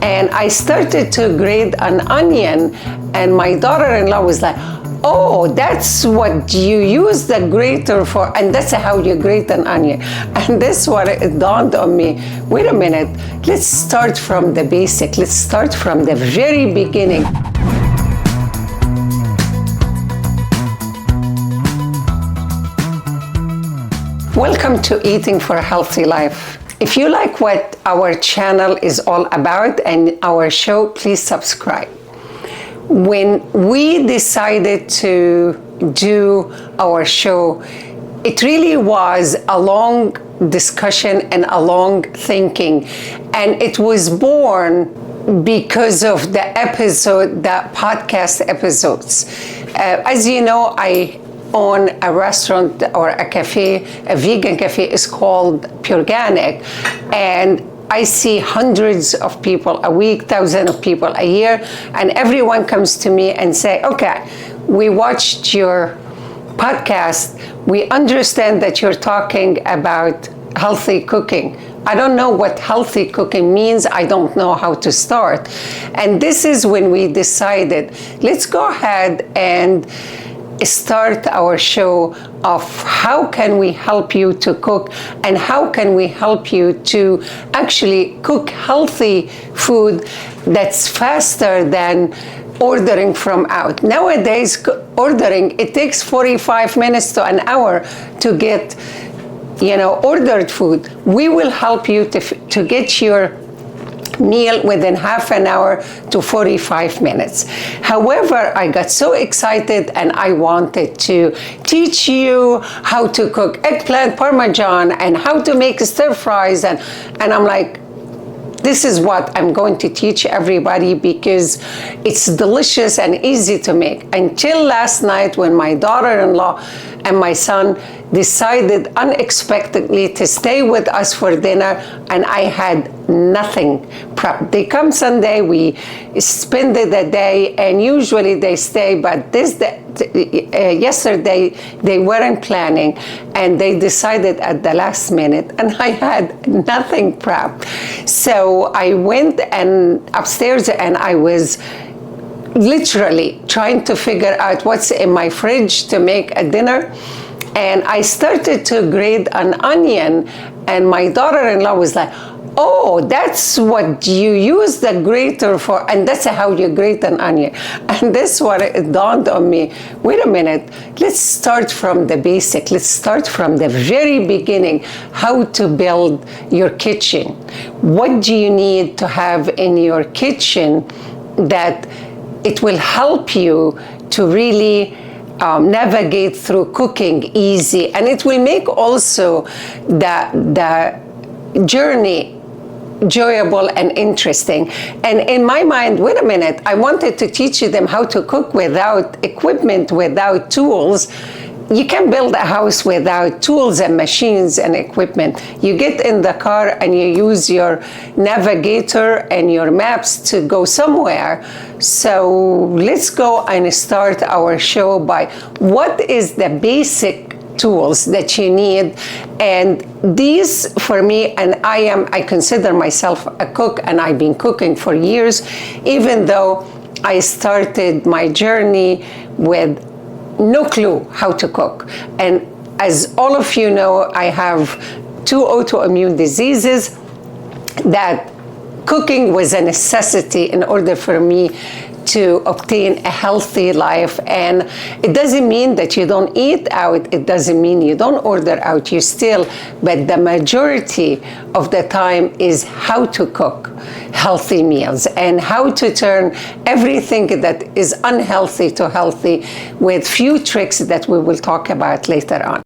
And I started to grate an onion, and my daughter-in-law was like, oh, that's what you use the grater for, and that's how you grate an onion. And this one, it dawned on me, wait a minute, let's start from the basic. Let's start from the very beginning. Welcome to Eating for a Healthy Life. If you like what our channel is all about and our show, please subscribe. When we decided to do our show, it really was a long discussion and a long thinking. And it was born because of the podcast episodes. As you know, I own a restaurant or a cafe, a vegan cafe. Is called Purganic, and I see hundreds of people a week, thousands of people a year, and everyone comes to me and say, okay, we watched your podcast, we understand that you're talking about healthy cooking. I don't know what healthy cooking means. I don't know how to start. And this is when we decided, let's go ahead and start our show of how can we help you to cook and how can we help you to actually cook healthy food that's faster than ordering from out. Nowadays, ordering, it takes 45 minutes to an hour to get, ordered food. We will help you to get your meal within half an hour to 45 minutes. However, I got so excited and I wanted to teach you how to cook eggplant parmesan and how to make stir fries, and I'm like, this is what I'm going to teach everybody because it's delicious and easy to make. Until last night when my daughter-in-law and my son decided unexpectedly to stay with us for dinner, and I had nothing prepped. They come Sunday, we spend the day, and usually they stay, but yesterday they weren't planning, and they decided at the last minute, and I had nothing prepped. So I went upstairs and I was literally trying to figure out what's in my fridge to make a dinner. And I started to grate an onion, and my daughter-in-law was like, oh, that's what you use the grater for, and that's how you grate an onion. And this one, it dawned on me, wait a minute, let's start from the basic. Let's start from the very beginning, how to build your kitchen. What do you need to have in your kitchen that it will help you to really navigate through cooking easy, and it will make also the journey enjoyable and interesting. And in my mind, wait a minute, I wanted to teach them how to cook without equipment, without tools. You can build a house without tools and machines and equipment. You get in the car and you use your navigator and your maps to go somewhere. So let's go and start our show by what is the basic tools that you need. And these for me, and I consider myself a cook, and I've been cooking for years, even though I started my journey with no clue how to cook. And as all of you know, I have 2 autoimmune diseases that cooking was a necessity in order for me to obtain a healthy life. And it doesn't mean that you don't eat out. It doesn't mean you don't order out. You still, but the majority of the time is how to cook healthy meals and how to turn everything that is unhealthy to healthy with few tricks that we will talk about later on.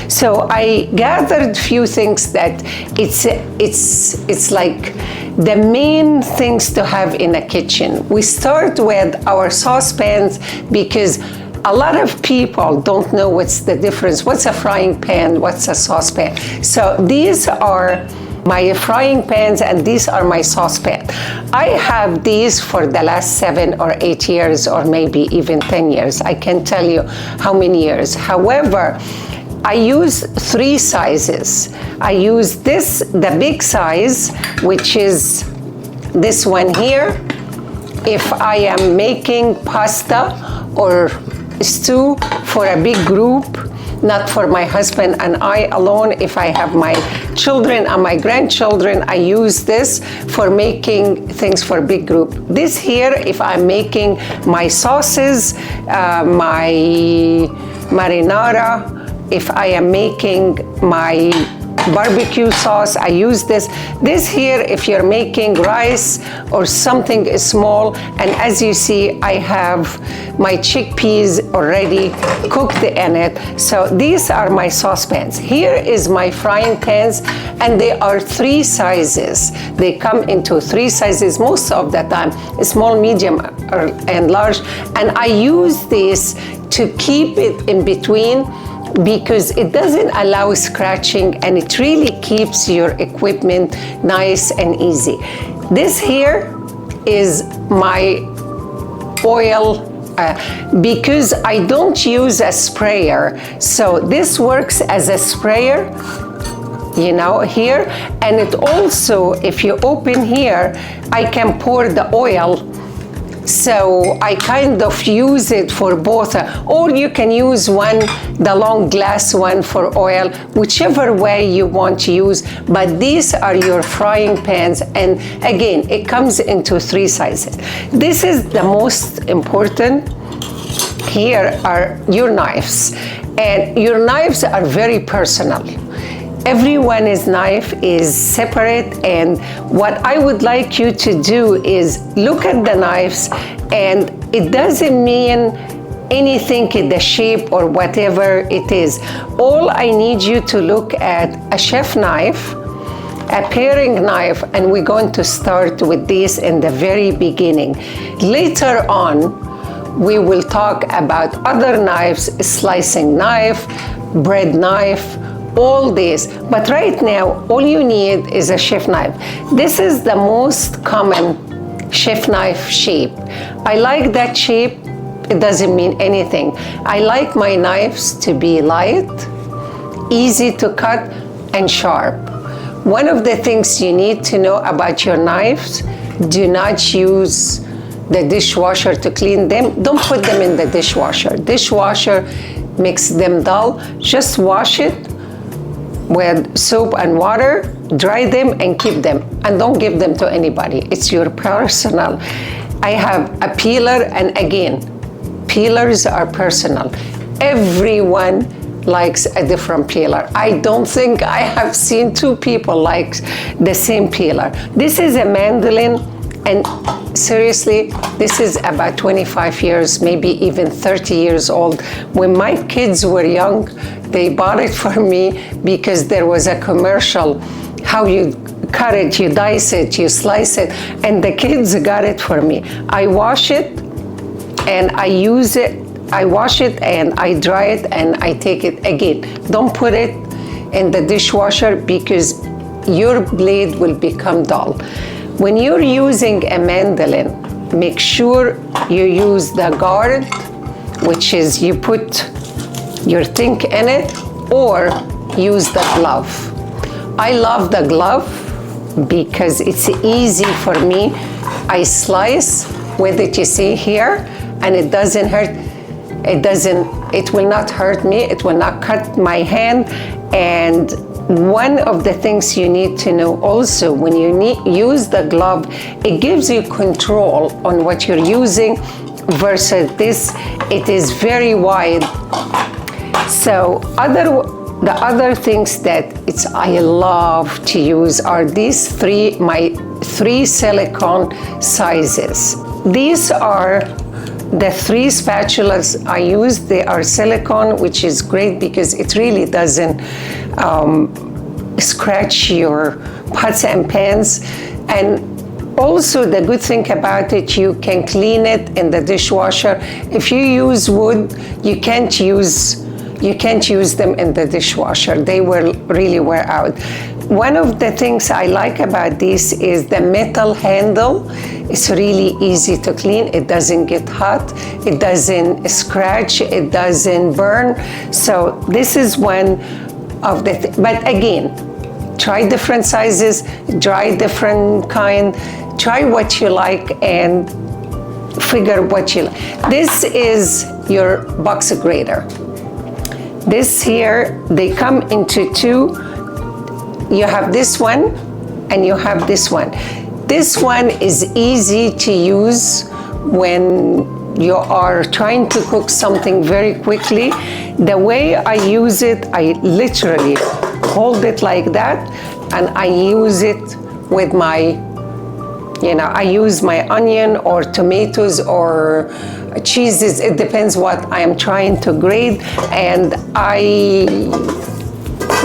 So I gathered few things that it's like the main things to have in a kitchen. We start with our saucepans because a lot of people don't know what's the difference. What's a frying pan? What's a saucepan? So these are my frying pans and these are my saucepan. I have these for the last 7 or 8 years or maybe even 10 years. I can't tell you how many years. However, I use 3 sizes. I use this, the big size, which is this one here. If I am making pasta or stew for a big group, not for my husband and I alone. If I have my children and my grandchildren, I use this for making things for big group. This here, if I'm making my sauces, my marinara, if I am making my barbecue sauce, I use this. This here, if you're making rice or something small, and as you see, I have my chickpeas already cooked in it. So these are my saucepans. Here is my frying pans, and they are 3 sizes. They come into 3 sizes most of the time, small, medium, and large. And I use this to keep it in between, because it doesn't allow scratching and it really keeps your equipment nice and easy. This here is my oil, because I don't use a sprayer. So this works as a sprayer, you know, here. And it also, if you open here, I can pour the oil. So I kind of use it for both, or you can use one, the long glass one for oil, whichever way you want to use. But these are your frying pans, and again, it comes into 3 sizes. This is the most important. Here are your knives, and your knives are very personal. Everyone's knife is separate, and what I would like you to do is look at the knives, and it doesn't mean anything in the shape or whatever it is. All I need you to look at a chef knife, a paring knife, and we're going to start with this in the very beginning. Later on, we will talk about other knives, slicing knife, bread knife, all this. But right now, all you need is a chef knife. This is the most common chef knife shape. I like that shape. It doesn't mean anything. I like my knives to be light, easy to cut, and sharp. One of the things you need to know about your knives, do not use the dishwasher to clean them. Don't put them in the dishwasher. Dishwasher makes them dull. Just wash it with soap and water, dry them and keep them, and don't give them to anybody. It's your personal. I have a peeler, and again, peelers are personal. Everyone likes a different peeler. I don't think I have seen 2 people like the same peeler. This is a mandolin, and seriously, this is about 25 years, maybe even 30 years old. When my kids were young, they bought it for me because there was a commercial, how you cut it, you dice it, you slice it, and the kids got it for me. I wash it and I use it. I wash it and I dry it and I take it again. Don't put it in the dishwasher because your blade will become dull. When you're using a mandolin, make sure you use the guard, which is you put your thing in it, or use the glove. I love the glove because it's easy for me. I slice with it, you see here, and it doesn't hurt. It will not hurt me. It will not cut my hand. And one of the things you need to know also, when you use the glove, it gives you control on what you're using versus this. It is very wide. So the other things that I love to use are these my 3 silicone sizes. These are the 3 spatulas I use. They are silicone, which is great because it really doesn't scratch your pots and pans. And also the good thing about it, you can clean it in the dishwasher. If you use wood, you can't use them in the dishwasher. They will really wear out. One of the things I like about this is the metal handle It's really easy to clean. It doesn't get hot. It doesn't scratch. It doesn't burn. So this is one of the, but again, try different sizes, try different kind, try what you like and figure what you like. This is your box grater. This here, they come into two. You have this one and you have this one. This one is easy to use when you are trying to cook something very quickly. The way I use it, I literally hold it like that and I use it with my, I use my onion or tomatoes or cheeses. It depends what I am trying to grate, and I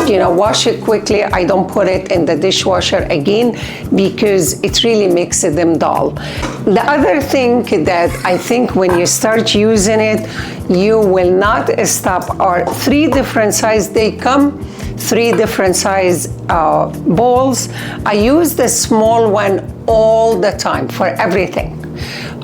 wash it quickly. I don't put it in the dishwasher again because it really makes them dull. The other thing that I think when you start using it, you will not stop are 3 different size. They come 3 different size bowls. I use the small one all the time for everything.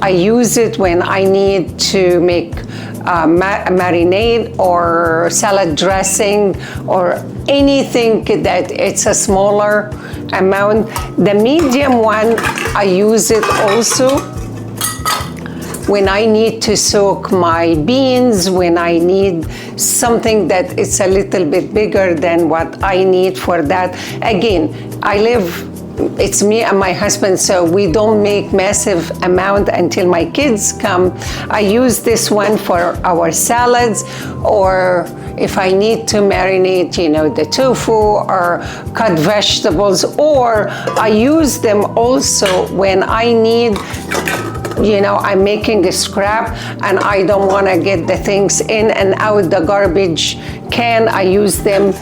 I use it when I need to make marinade or salad dressing or anything that it's a smaller amount. The medium one, I use it also when I need to soak my beans, when I need something that it's a little bit bigger than what I need for that. Again, it's me and my husband, so we don't make massive amount until my kids come. I use this one for our salads, or if I need to marinate, the tofu or cut vegetables, or I use them also when I need, I'm making a scrap and I don't want to get the things in and out the garbage can. I use them.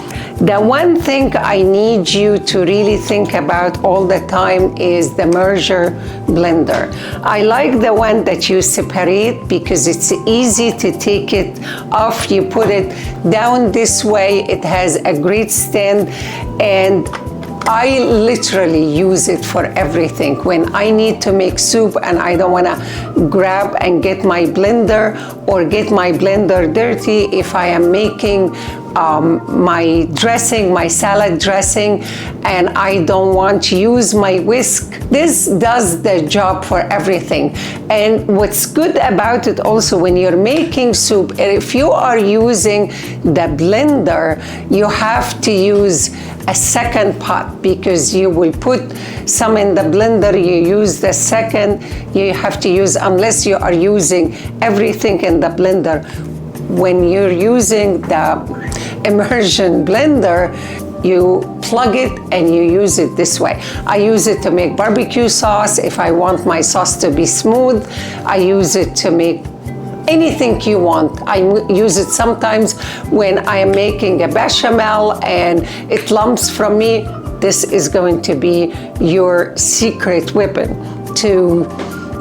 The one thing I need you to really think about all the time is the merger blender. I like the one that you separate because it's easy to take it off. You put it down this way. It has a great stand, and I literally use it for everything. When I need to make soup and I don't want to grab and get my blender or get my blender dirty, if I am making my dressing, my salad dressing, and I don't want to use my whisk, this does the job for everything. And what's good about it also, when you're making soup, if you are using the blender, you have to use a second pot because you will put some in the blender, you use the second, you have to use, unless you are using everything in the blender. When you're using the immersion blender, you plug it and you use it this way. I use it to make barbecue sauce. If I want my sauce to be smooth, I use it to make anything you want. I use it sometimes when I am making a bechamel and it lumps from me. This is going to be your secret weapon to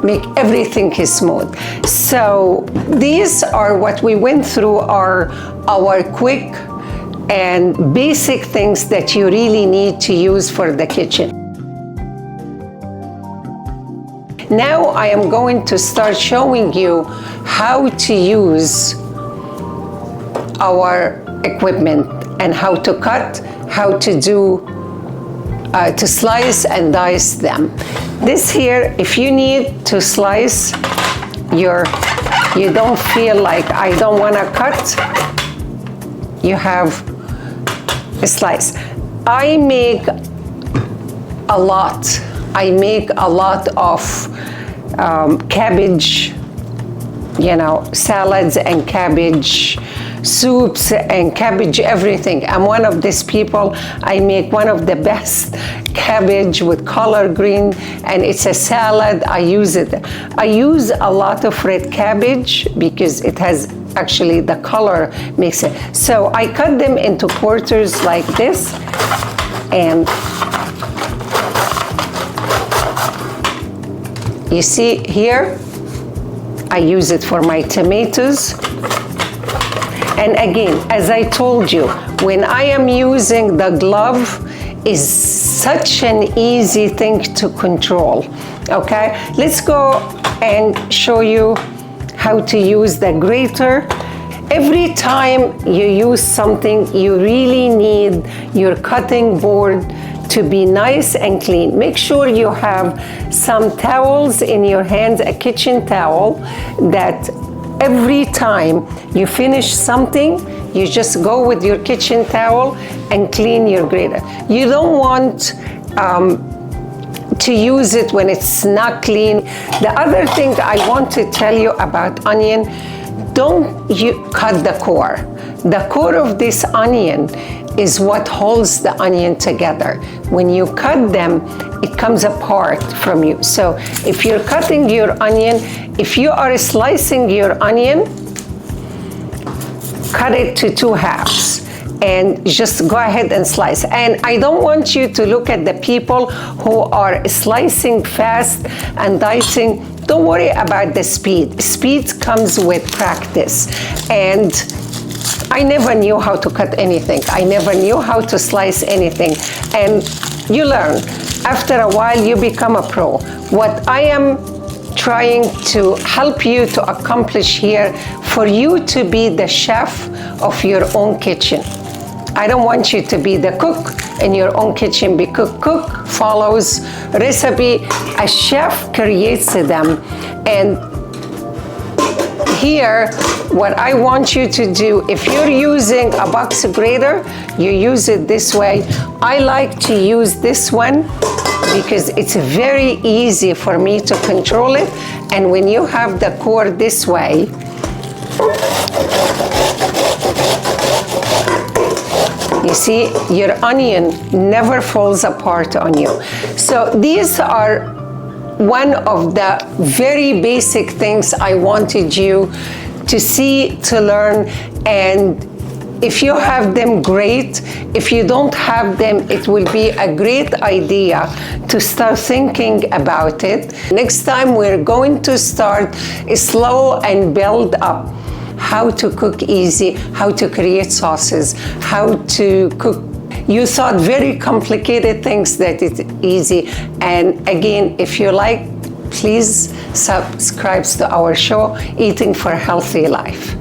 make everything smooth. So these are what we went through, are our quick and basic things that you really need to use for the kitchen. Now I am going to start showing you how to use our equipment and how to cut, how to do to slice and dice them. This here, if you need to slice you don't feel like I don't want to cut, you have a slice. I make a lot of cabbage, salads and cabbage soups and cabbage everything. I'm one of these people. I make one of the best cabbage with collard green, and it's a salad. I use it. I use a lot of red cabbage because it has actually the color makes it. So I cut them into quarters like this, and you see here, I use it for my tomatoes. And again, as I told you, when I am using the glove, is such an easy thing to control. Okay, let's go and show you how to use the grater. Every time you use something, you really need your cutting board to be nice and clean. Make sure you have some towels in your hands, a kitchen towel, that every time you finish something, you just go with your kitchen towel and clean your grater. You don't want to use it when it's not clean. The other thing I want to tell you about onion, don't you cut the core. The core of this onion is what holds the onion together. When you cut them, it comes apart from you. So if you're cutting your onion, if you are slicing your onion, cut it to 2 halves and just go ahead and slice. And I don't want you to look at the people who are slicing fast and dicing. Don't worry about the speed. Speed comes with practice. And I never knew how to cut anything. I never knew how to slice anything. And you learn. After a while, you become a pro. What I am trying to help you to accomplish here, for you to be the chef of your own kitchen. I don't want you to be the cook in your own kitchen, because cook follows recipe, a chef creates them. And here, what I want you to do, if you're using a box grater, you use it this way. I like to use this one because it's very easy for me to control it. And when you have the core this way, you see, your onion never falls apart on you. So these are one of the very basic things I wanted you to see, to learn. And if you have them, great. If you don't have them, it will be a great idea to start thinking about it. Next time, we're going to start slow and build up. How to cook easy, how to create sauces, how to cook. You thought very complicated things that it's easy. And again, if you like, please subscribe to our show, Eating for a Healthy Life.